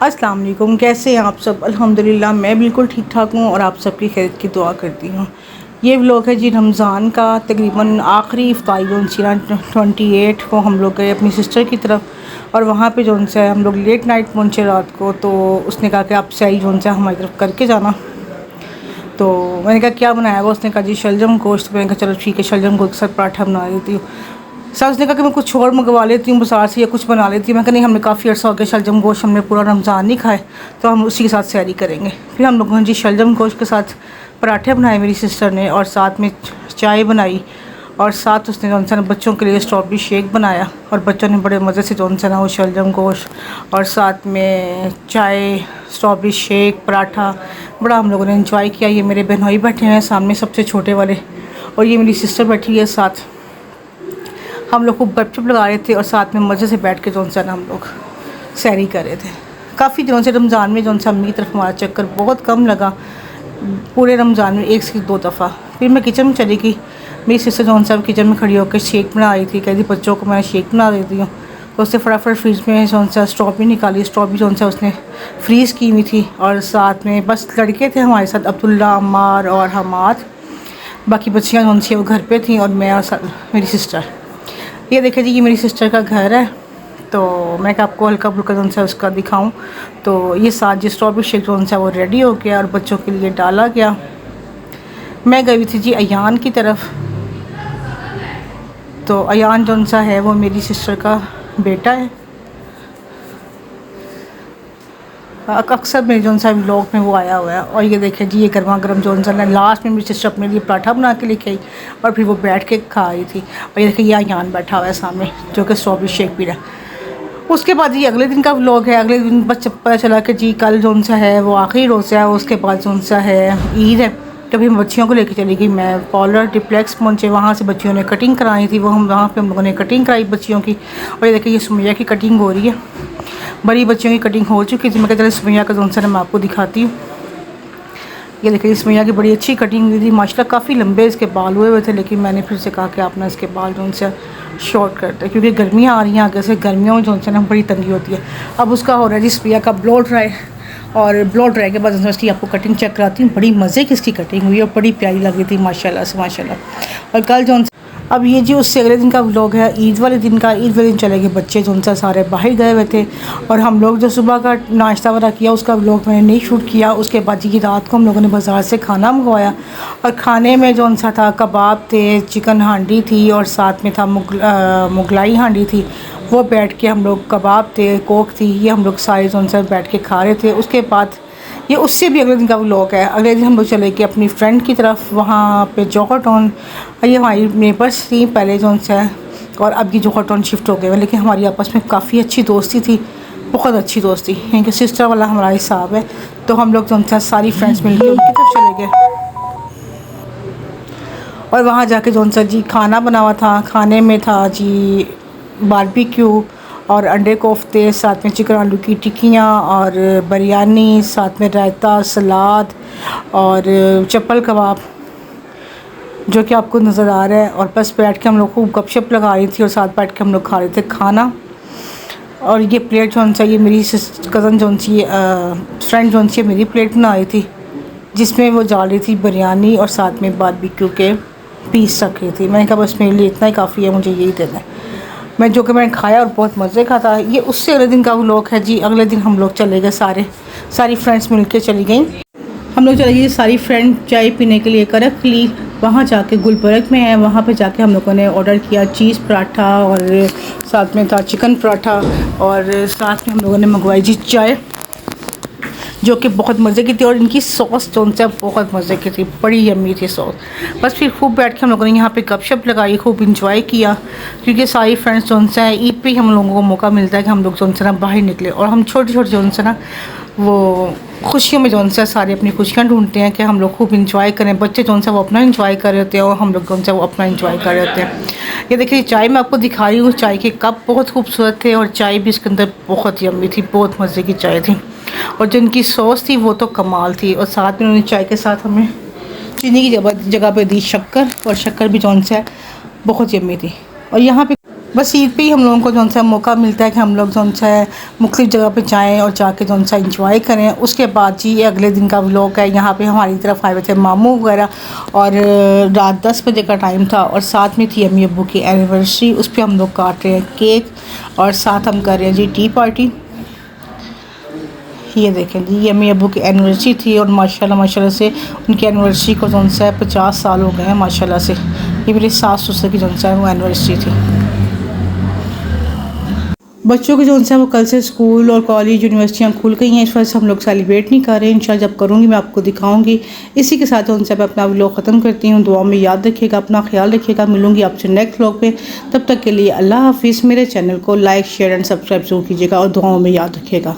अस्सलाम वालेकुम, कैसे हैं आप सब। अल्हम्दुलिल्लाह मैं बिल्कुल ठीक ठाक हूँ और आप सबकी खैर की दुआ करती हूँ। ये व्लॉग है जी रमज़ान का, तकरीबन आखिरी इफ्तारी 28 को हम लोग गए अपनी सिस्टर की तरफ और वहाँ पे जो है हम लोग लेट नाइट पहुँचे रात को। तो उसने कहा कि आप सही जो है हमारी तरफ करके जाना। तो मैंने कहा क्या बनाया हुआ, उसने कहा जी शलजम गोश्त। मैंने कहा चलो ठीक है, शलजम गोश्त के साथ पराठा बना देती हूँ। सर उसने कहा कि मैं कुछ और मंगवा लेती हूँ बाजार से या कुछ बना लेती हूँ। मैं कहा नहीं, हमने काफ़ी अर्सा हो गया शलजम गोश्त हमने पूरा रमज़ान नहीं खाए, तो हम उसी के साथ सैरी करेंगे। फिर हम लोगों ने जी शलजम गोश्त के साथ पराठे बनाए मेरी सिस्टर ने, और साथ में चाय बनाई, और साथ उसने जो है बच्चों के लिए स्ट्रॉबेरी शेक बनाया। और बच्चों ने बड़े मज़े से जो है ना वो शलजम गोश्त और साथ में चाय, स्ट्रॉबेरी शेक, पराठा, बड़ा हम लोगों ने इंजॉय किया। ये मेरे बहनोई बैठे हैं सामने सबसे छोटे वाले, और ये मेरी सिस्टर बैठी है साथ। हम लोग खूब गपशप लगा रहे थे और साथ में मज़े से बैठ के जो है ना हम लोग सैरी कर रहे थे। काफ़ी दिनों से रमज़ान में जो है अम्मी की तरफ हमारा चक्कर बहुत कम लगा, पूरे रमज़ान में 1 से 2 दफ़ा। फिर मैं किचन में चली गई, मेरी सिस्टर जो है किचन में खड़ी होकर शेक बना रही थी। कहती बच्चों को मैं शेक बना देती हूँ। तो उससे फटाफट फ्रिज में जो है स्ट्रॉबेरी निकाली, स्ट्रॉबेरी जो है उसने फ्रीज़ की हुई थी। और साथ में बस लड़के थे हमारे साथ, अब्दुल्ला, अम्मार और हमाद। बाकी बच्चियाँ जो है वो घर पे थी और मैं और मेरी सिस्टर। ये देखिए जी, ये मेरी सिस्टर का घर है। तो मैं क्या आपको हल्का फुल्का जो है उसका दिखाऊं। तो ये साथ जी स्ट्रॉबेरी शेक जो है वो रेडी हो गया और बच्चों के लिए डाला गया। मैं गई थी जी अयान की तरफ। तो अयान जो है वो मेरी सिस्टर का बेटा है। अक्सर मेरे जो सा व्लॉग में वो आया हुआ है। और ये देखिए जी, ये गर्मा गर्म जो है लास्ट में मेरी सिस्टर अपने लिए पराठा बना के लेके आई और फिर वो बैठ के खा रही थी। और ये देखिए ये अयान बैठा हुआ है सामने जो कि स्ट्रॉबेरी शेक पी रहा है। उसके बाद ये अगले दिन का व्लॉग है। अगले दिन बस पता चला कि जी कल जो है वो आखिरी रोज़ा है, उसके बाद जो है ईद है। कभी हम बच्चियों को लेके चली गई मैं पॉलर डिप्लेक्स पहुँचे, वहाँ से बच्चियों ने कटिंग कराई थी। वहाँ पे हम लोगों ने कटिंग कराई बच्चियों की। और ये देखिए ये सुमैया की कटिंग हो रही है, बड़ी बच्चियों की कटिंग हो चुकी थी। मैं कहता सुमैया का जो है मैं आपको दिखाती हूँ। ये देखिए सुमैया की बड़ी अच्छी कटिंग हुई थी माशाल्लाह। काफ़ी लंबे इसके बाल हुए हुए थे, लेकिन मैंने फिर से कहा कि आप ना इसके बाल जो से शॉर्ट करते, क्योंकि गर्मियाँ आ रही हैं आगे से, गर्मियों में जो है ना बड़ी तंगी होती है। अब उसका हो रहा है जी सुमैया का ब्लो ड्राई, और ब्लो ड्राई के बाद इसकी आपको कटिंग चेक कराती हूँ। बड़ी मज़े की इसकी कटिंग हुई और बड़ी प्यारी लगी थी माशाल्लाह से माशाल्लाह। और कल जो अब ये जी उससे अगले दिन का व्लॉग है, ईद वाले दिन का। ईद वाले दिन चले गए बच्चे जो उनसे सारे बाहर गए हुए थे, और हम लोग जो सुबह का नाश्ता वगैरह किया उसका व्लॉग मैंने नहीं शूट किया। उसके बाद जी रात को हम लोगों ने बाज़ार से खाना मंगवाया, और खाने में जो उनसा था कबाब थे, चिकन हांडी थी, और साथ में था मुगलाई हांडी थी। वो बैठ के हम लोग, कबाब थे, कोक थी, ये हम लोग सारे जो उनसे बैठ के खा रहे थे। उसके बाद ये उससे भी अगले दिन का व्लॉग है। अगले दिन हम लोग चले गए अपनी फ्रेंड की तरफ, वहाँ पे जौहर टाउन। ये हमारी नेबर्स थी पहले जो है, और अब ये जौहर टाउन शिफ्ट हो गए। लेकिन हमारी आपस में काफ़ी अच्छी दोस्ती थी, बहुत अच्छी दोस्ती, क्योंकि सिस्टर वाला हमारा हिसाब है। तो हम लोग जो है सारी फ्रेंड्स मिल के उनकी तरफ चले गए, और वहाँ जाके जो है जी खाना बना हुआ था। खाने में था जी बारबेक्यू और अंडे कोफ्ते, साथ में चिकन आलू की टिक्कियाँ और बिरयानी, साथ में रायता, सलाद और चप्पल कबाब जो कि आपको नज़र आ रहा है। और बस बैठ के हम लोग खूब गपशप लगा रही थी और साथ बैठ के हम लोग खा रहे थे खाना। और ये प्लेट जो सा ये मेरी कज़न जो सी फ्रेंड जो सी मेरी प्लेट बना रही थी, जिसमें वो डाल रही थी बिरयानी और साथ में बारबेक्यू के पीस रख रही थी। मैंने कहा बस मेरे लिए इतना ही काफ़ी है, मुझे यही देना है। मैं जो कि मैंने खाया और बहुत मज़े का था। ये उससे अगले दिन का व्लॉग है जी। अगले दिन हम लोग चले गए सारी फ्रेंड्स मिलके चली गई। हम लोग चले गए सारी फ्रेंड चाय पीने के लिए करकली। वहाँ जाके गुलबर्ग में है, वहाँ पे जाके हम लोगों ने ऑर्डर किया चीज़ पराठा, और साथ में था चिकन पराठा, और साथ में हम लोगों ने मंगवाई जी चाय जो कि बहुत मज़े की थी। और इनकी सॉस जो है बहुत मज़े की थी, बड़ी यम्मी थी सॉस। बस फिर खूब बैठ के हम लोगों ने यहाँ पे गपशप लगाई, खूब इंजॉय किया, क्योंकि सारी फ्रेंड्स जो है ईद पे हम लोगों को मौका मिलता है कि हम लोग जो है ना बाहर निकले। और हम छोटे छोटे जो है ना वो खुशियों में जो है सारे अपनी खुशियाँ ढूंढते हैं कि हम लोग खूब इंजॉय करें। बच्चे जो है वो अपना इंजॉय कर रहे होते हैं और हम लोग जो है वो अपना इंजॉय कर रहे होते हैं। ये देखिए चाय मैं आपको दिखा रही हूँ। चाय के कप बहुत खूबसूरत थे और चाय भी इसके अंदर बहुत यम्मी थी, बहुत मज़े की चाय थी। और जो इनकी सॉस थी वो तो कमाल थी। और साथ में उन्होंने चाय के साथ हमें चीनी की जगह पे दी शक्कर, और शक्कर भी जो है बहुत यम्मी थी। और यहाँ पे बस ईद पे ही हम लोगों को जो सा मौका मिलता है कि हम लोग जो सा मुख्तलिफ़ जगह पे जाएँ और जाके जो सा इंजॉय करें। उसके बाद जी ये अगले दिन का व्लॉग है। यहाँ पे हमारी तरफ आए हुए थे मामू वगैरह और रात 10 बजे का टाइम था और साथ में थी अम्मी अब्बू की एनिवर्सरी। उस पर हम लोग काट रहे हैं केक और साथ हम कर रहे हैं जी टी पार्टी। ये देखें जी ये अम्मी अब्बू की एनिवर्सरी थी और माशाल्लाह से उनकी एनिवर्सरी को जो सा 50 साल हो गए हैं माशाल्लाह से। ये मेरी सास ससुर की जो सा वो एनिवर्सरी थी। बच्चों के जो है वो कल से स्कूल और कॉलेज यूनिवर्सिटियाँ खुल गई हैं, इस वजह से हम लोग सेलिब्रेट नहीं कर रहे हैं। इंशाल्लाह जब करूँगी मैं आपको दिखाऊंगी। इसी के साथ उनसे मैं अपना व्लॉग ख़त्म करती हूँ। दुआ में याद रखिएगा, अपना ख्याल रखिएगा। मिलूंगी आपसे नेक्स्ट व्लॉग पे, तब तक के लिए अल्लाह हाफिज़। मेरे चैनल को लाइक शेयर एंड सब्सक्राइब जरूर कीजिएगा और दुआओं में याद रखिएगा।